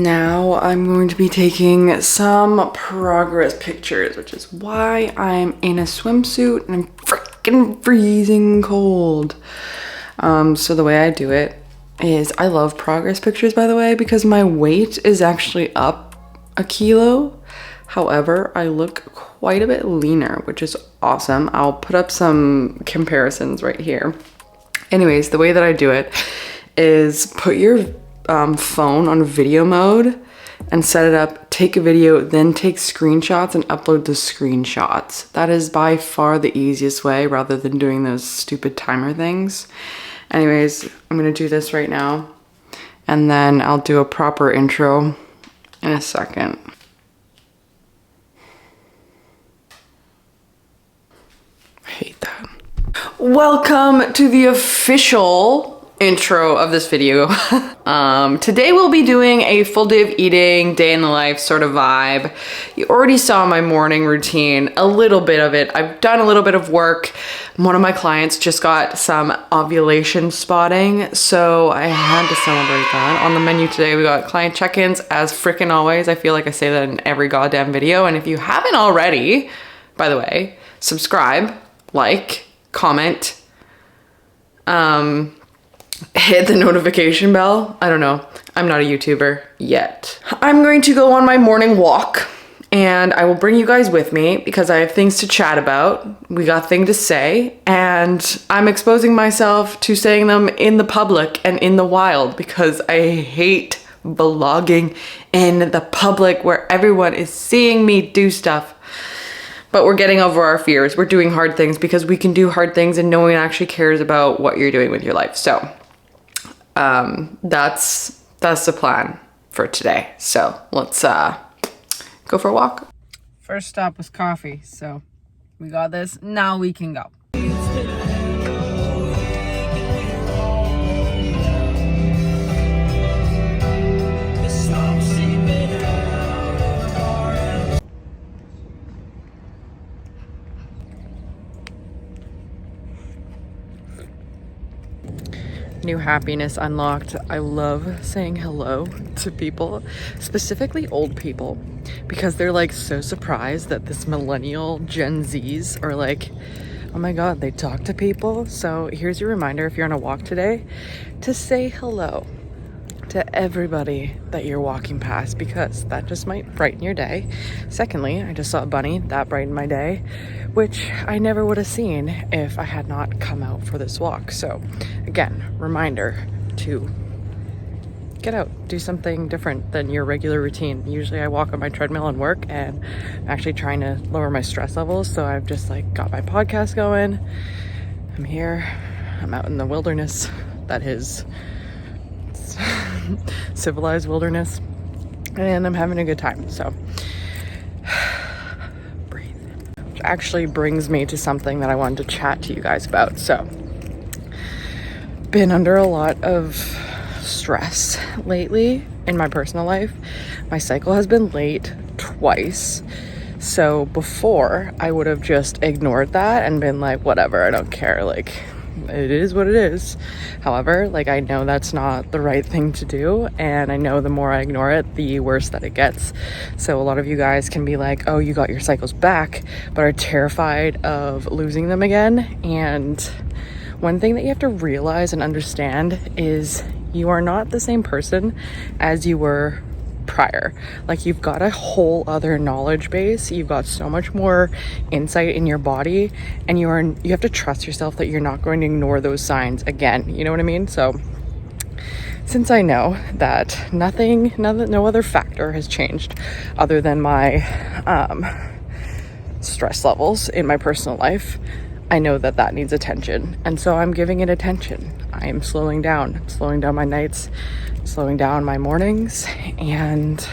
Now I'm going to be taking some progress pictures, which is why I'm in a swimsuit and I'm freaking freezing cold. So the way I do it is I love progress pictures, by the way, because my weight is actually up a kilo. However, I look quite a bit leaner, which is awesome. I'll put up some comparisons right here. Anyways, the way that I do it is put your phone on video mode and set it up, take a video, then take screenshots and upload the screenshots. That is by far the easiest way rather than doing those stupid timer things. Anyways, I'm gonna do this right now and then I'll do a proper intro in a second. I hate that. Welcome to the official intro of this video. Today we'll be doing a full day of eating, day in the life sort of vibe. You already saw my morning routine, a little bit of it. I've done a little bit of work. One of my clients just got some ovulation spotting, so I had to celebrate that. On the menu today, we got client check-ins as frickin' always. I feel like I say that in every goddamn video, and if you haven't already, by the way, subscribe, like, comment, hit the notification bell. I don't know. I'm not a YouTuber yet. I'm going to go on my morning walk and I will bring you guys with me because I have things to chat about. We got things to say and I'm exposing myself to saying them in the public and in the wild because I hate vlogging in the public where everyone is seeing me do stuff. But we're getting over our fears. We're doing hard things because we can do hard things and no one actually cares about what you're doing with your life. So that's the plan for today. So let's go for a walk. First stop was coffee. So we got this. Now we can go. New happiness unlocked. I love saying hello to people, specifically old people, because they're like so surprised that this millennial Gen Zs are like, oh my God, they talk to people. So here's your reminder if you're on a walk today to say hello to everybody that you're walking past because that just might brighten your day. Secondly, I just saw a bunny that brightened my day, which I never would have seen if I had not come out for this walk. So again, reminder to get out, do something different than your regular routine. Usually I walk on my treadmill and work and I'm actually trying to lower my stress levels. So I've just like got my podcast going. I'm here, I'm out in the wilderness that is civilized wilderness and I'm having a good time. So breathe. Which actually brings me to something that I wanted to chat to you guys about. So been under a lot of stress lately in my personal life. My cycle has been late twice. So before I would have just ignored that and been like, whatever, I don't care. Like, it is what it is. However, like I know that's not the right thing to do and I know the more I ignore it, the worse that it gets. So a lot of you guys can be like, oh, you got your cycles back, but are terrified of losing them again. And one thing that you have to realize and understand is you are not the same person as you were prior. Like you've got a whole other knowledge base, you've got so much more insight in your body, and you have to trust yourself that you're not going to ignore those signs again. You know what I mean? So since I know that no other factor has changed other than my stress levels in my personal life, I know that that needs attention, and so I'm giving it attention. I am slowing down. I'm slowing down my nights, slowing down my mornings, and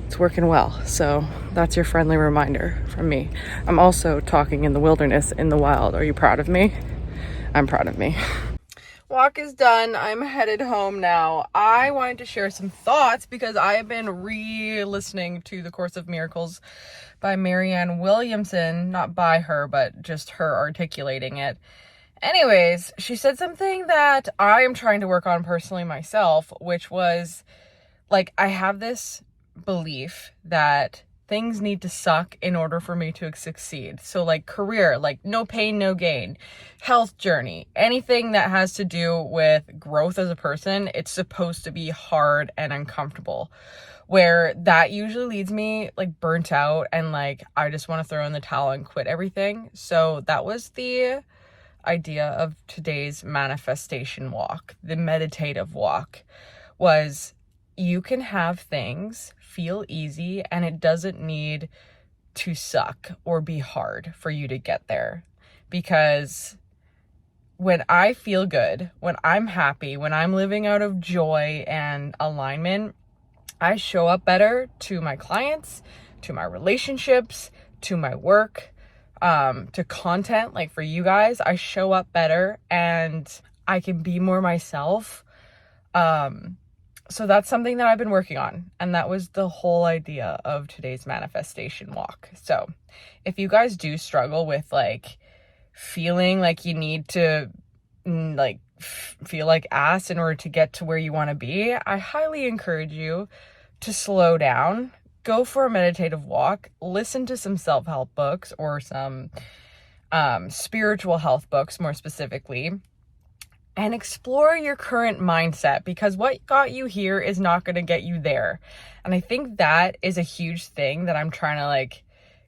it's working well. So that's your friendly reminder from me. I'm also talking in the wilderness, in the wild. Are you proud of me? I'm proud of me. Walk is done. I'm headed home now. I wanted to share some thoughts because I have been re-listening to The Course of Miracles by Marianne Williamson. Not by her, but just her articulating it. Anyways, she said something that I am trying to work on personally myself, which was like, I have this belief that things need to suck in order for me to succeed. So like career, like no pain, no gain, health journey, anything that has to do with growth as a person, it's supposed to be hard and uncomfortable, where that usually leads me like burnt out and like I just want to throw in the towel and quit everything. So that was the idea of today's manifestation walk, the meditative walk, was you can have things feel easy and it doesn't need to suck or be hard for you to get there. Because when I feel good, when I'm happy, when I'm living out of joy and alignment, I show up better to my clients, to my relationships, to my work, to content. Like for you guys, I show up better and I can be more myself. So that's something that I've been working on. And that was the whole idea of today's manifestation walk. So if you guys do struggle with like feeling like you need to like feel like ass in order to get to where you want to be, I highly encourage you to slow down, go for a meditative walk, listen to some self-help books or some spiritual health books more specifically, and explore your current mindset, because what got you here is not going to get you there. And I think that is a huge thing that I'm trying to like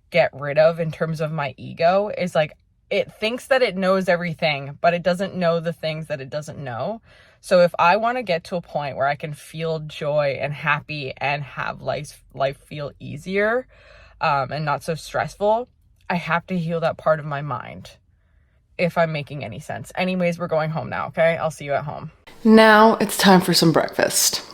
get rid of in terms of my ego, is like it thinks that it knows everything, but it doesn't know the things that it doesn't know. So if I want to get to a point where I can feel joy and happy and have life feel easier and not so stressful, I have to heal that part of my mind. If I'm making any sense. Anyways, we're going home now, okay? I'll see you at home. Now it's time for some breakfast.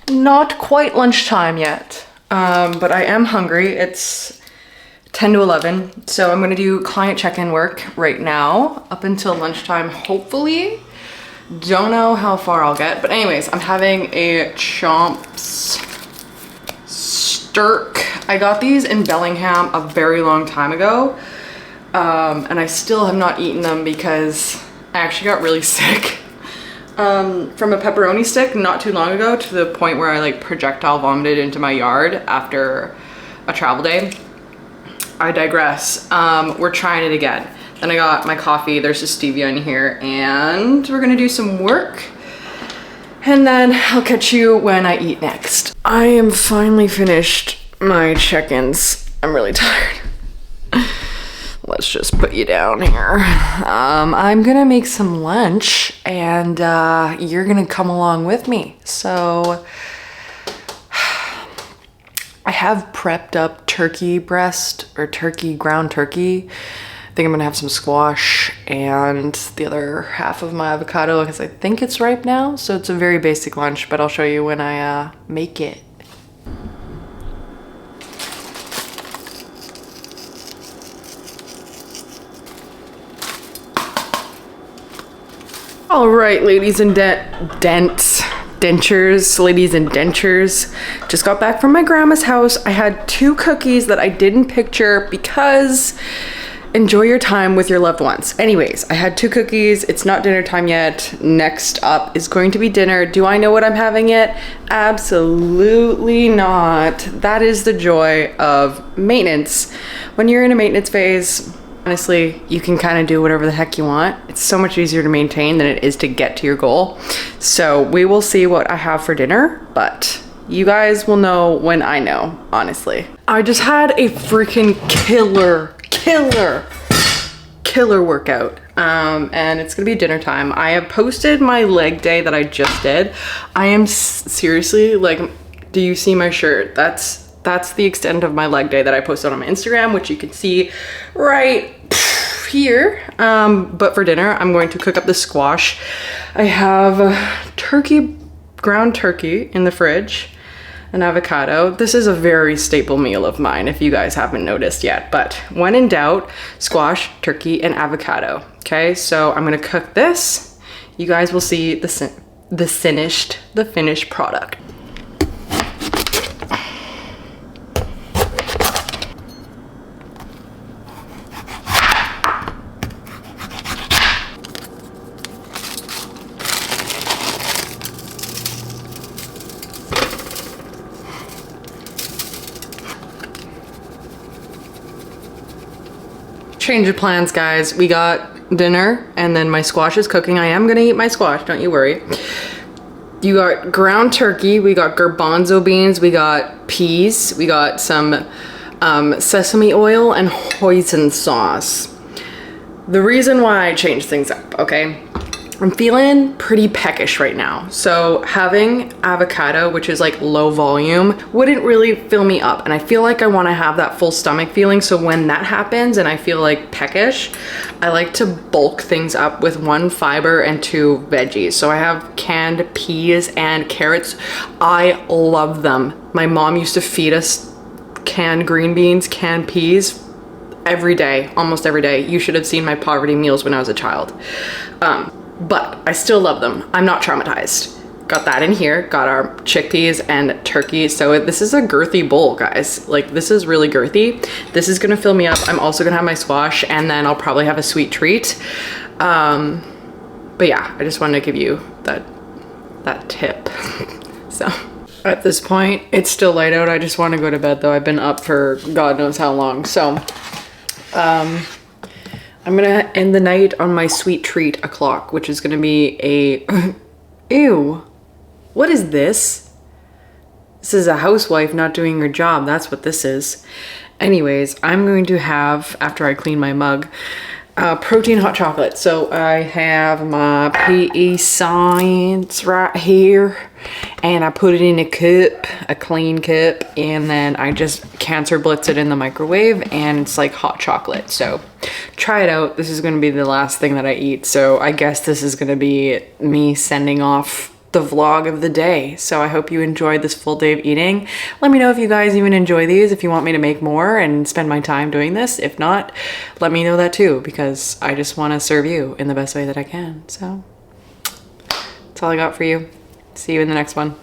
Not quite lunchtime yet, but I am hungry. It's 10 to 11, so I'm gonna do client check-in work right now up until lunchtime, hopefully. Don't know how far I'll get, but anyways, I'm having a Chomps Stirk. I got these in Bellingham a very long time ago, and I still have not eaten them because I actually got really sick from a pepperoni stick not too long ago, to the point where I like projectile vomited into my yard after a travel day. I digress. We're trying it again. Then I got my coffee, there's a stevia in here, and we're gonna do some work. And then I'll catch you when I eat next. I am finally finished my check-ins. I'm really tired. Let's just put you down here. I'm gonna make some lunch and you're gonna come along with me. So I have prepped up turkey breast or ground turkey. I think I'm gonna have some squash and the other half of my avocado because I think it's ripe now. So it's a very basic lunch, but I'll show you when I make it. All right, ladies and dentures, ladies and dentures. Just got back from my grandma's house. I had 2 cookies that I didn't picture because enjoy your time with your loved ones. Anyways, I had 2 cookies. It's not dinner time yet. Next up is going to be dinner. Do I know what I'm having yet? Absolutely not. That is the joy of maintenance. When you're in a maintenance phase, honestly, you can kind of do whatever the heck you want. It's so much easier to maintain than it is to get to your goal. So we will see what I have for dinner, but you guys will know when I know, honestly. I just had a freaking killer workout. and it's gonna be dinner time. I have posted my leg day that I just did. I am seriously like, do you see my shirt? That's the extent of my leg day that I posted on my Instagram, which you can see right here. But for dinner, I'm going to cook up the squash. I have ground turkey in the fridge, an avocado. This is a very staple meal of mine if you guys haven't noticed yet, but when in doubt, squash, turkey, and avocado. Okay, so I'm gonna cook this. You guys will see the finished product. Change of plans, guys. We got dinner and then my squash is cooking. I am gonna eat my squash, don't you worry. You got ground turkey, we got garbanzo beans, we got peas, we got some sesame oil and hoisin sauce. The reason why I changed things up, okay? I'm feeling pretty peckish right now. So having avocado, which is like low volume, wouldn't really fill me up. And I feel like I wanna have that full stomach feeling. So when that happens and I feel like peckish, I like to bulk things up with 1 fiber and 2 veggies. So I have canned peas and carrots. I love them. My mom used to feed us canned green beans, canned peas every day, almost every day. You should have seen my poverty meals when I was a child. But I still love them. I'm not traumatized. Got that in here, got our chickpeas and turkey. So this is a girthy bowl, guys. Like, this is really girthy. This is gonna fill me up. I'm also gonna have my squash and then I'll probably have a sweet treat. But yeah, I just wanted to give you that tip. So at this point, it's still light out. I just wanna go to bed though. I've been up for God knows how long. So, I'm gonna end the night on my sweet treat o'clock, which is gonna be a, ew, what is this? This is a housewife not doing her job. That's what this is. Anyways, I'm going to have, after I clean my mug, protein hot chocolate. So I have my PE Science right here and I put it in a cup, a clean cup, and then I just cancer blitz it in the microwave and it's like hot chocolate. So try it out. This is going to be the last thing that I eat. So I guess this is going to be me sending off the vlog of the day. So I hope you enjoyed this full day of eating. Let me know if you guys even enjoy these, if you want me to make more and spend my time doing this. If not, let me know that too, because I just want to serve you in the best way that I can. So that's all I got for you. See you in the next one.